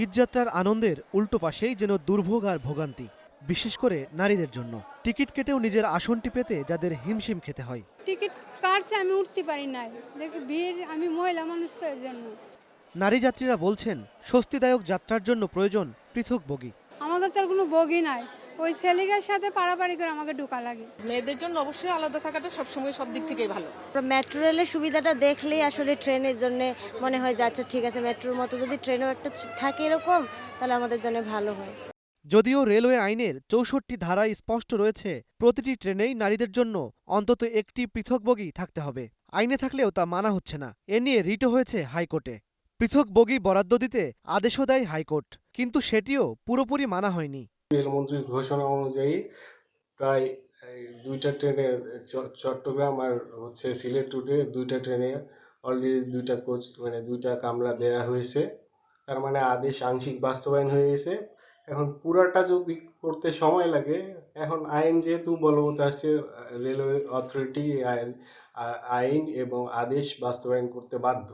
ঈদযাত্রার আনন্দের উল্টো পাশেই যেন দুর্ভোগ আর ভোগান্তি, বিশেষ করে নারীদের জন্য। টিকিট কেটেও নিজের আসনটি পেতে যাদের হিমশিম খেতে হয়। টিকিট কাটছে, আমি উঠতে পারি নাই, দেখি ভিড়, আমি মহিলা মানুষ তো এর জন্য। নারী যাত্রীরা বলছেন, স্বস্তিদায়ক যাত্রার জন্য প্রয়োজন পৃথক বগি। আমাদের তো আর কোনো বগি নাই, ওই ছেলেদের সাথে পারাপারি করে আমাকে ঢোকা লাগে। মেয়েদের জন্য অবশ্যই আলাদা থাকাটা সবসময় সব দিক থেকেই ভালো। মেট্রো রেলের সুবিধাটা দেখলেই আসলে ট্রেনের জন্য মনে হয় যে আচ্ছা ঠিক আছে, মেট্রোর মতো যদি ট্রেনও একটা থাকে এরকম, তাহলে আমাদের জন্য ভালো হয়। যদিও রেলওয়ে আইনের ৬৪ ধারায় স্পষ্ট রয়েছে, প্রতিটি ট্রেনেই নারীদের জন্য অন্তত একটি পৃথক বগি থাকতে হবে। আইনে থাকলেও তা মানা হচ্ছে না। এ নিয়ে রিটও হয়েছে হাইকোর্টে। পৃথক বগি বরাদ্দ দিতে আদেশও দেয় হাইকোর্ট, কিন্তু সেটিও পুরোপুরি মানা হয়নি। রেলমন্ত্রীর ঘোষণা অনুযায়ী প্রায় দুইটা ট্রেনে চট্টগ্রাম আর সিলেট রুটে দুইটা ট্রেনে অলরেডি দুইটা কোচ দুইটা কামরা দেয়া হয়েছে। তার মানে আদেশ আংশিক বাস্তবায়ন হয়ে গেছে। এখন পুরাটা যদি করতে সময় লাগে, এখন আইন যেহেতু বলবৎ আছে, রেলওয়ে অথরিটি আইন এবং আদেশ বাস্তবায়ন করতে বাধ্য।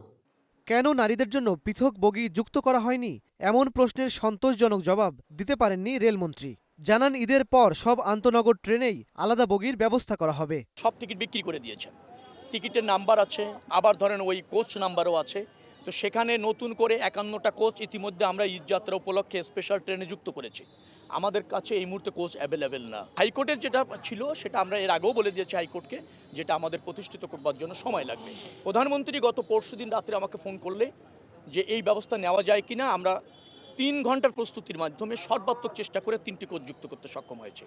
কেন নারীদের জন্য পৃথক বগি যুক্ত করা হয়নি, এমন প্রশ্নের সন্তোষজনক জবাব দিতে পারেননি রেলমন্ত্রী। জানান, ঈদের পর সব আন্তনগর ট্রেনেই আলাদা বগির ব্যবস্থা করা হবে। সব টিকিট বিক্রি করে দিয়েছেন, টিকিটের নাম্বার আছে, আবার ধরেন ওই কোচ নাম্বারও আছে। তো সেখানে নতুন করে 51টা কোচ ইতিমধ্যে আমরা ঈদযাত্রা উপলক্ষে স্পেশাল ট্রেনে যুক্ত করেছি। আমাদের কাছে এই মুহূর্তে কোচ অ্যাভেলেবেল না। হাইকোর্টের যেটা ছিল সেটা আমরা এর আগেও বলে দিয়েছি হাইকোর্টকে, যেটা আমাদের প্রতিষ্ঠিত করবার জন্য সময় লাগবে। প্রধানমন্ত্রী গত পরশুদিন রাত্রে আমাকে ফোন করলে যে এই ব্যবস্থা নেওয়া যায় কিনা, আমরা 3 ঘন্টার প্রস্তুতির মাধ্যমে সর্বাত্মক চেষ্টা করে 3টি কোচ যুক্ত করতে সক্ষম হয়েছে।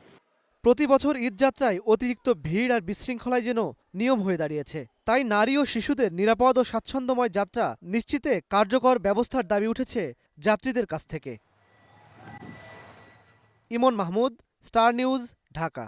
প্রতি বছর ঈদযাত্রায় অতিরিক্ত ভিড় আর বিশৃঙ্খলায় যেন নিয়ম হয়ে দাঁড়িয়েছে। তাই নারী ও শিশুদের নিরাপদ ও স্বাচ্ছন্দ্যময় যাত্রা নিশ্চিতে কার্যকর ব্যবস্থার দাবি উঠেছে যাত্রীদের কাছ থেকে। ইমন মাহমুদ, স্টার নিউজ, ঢাকা।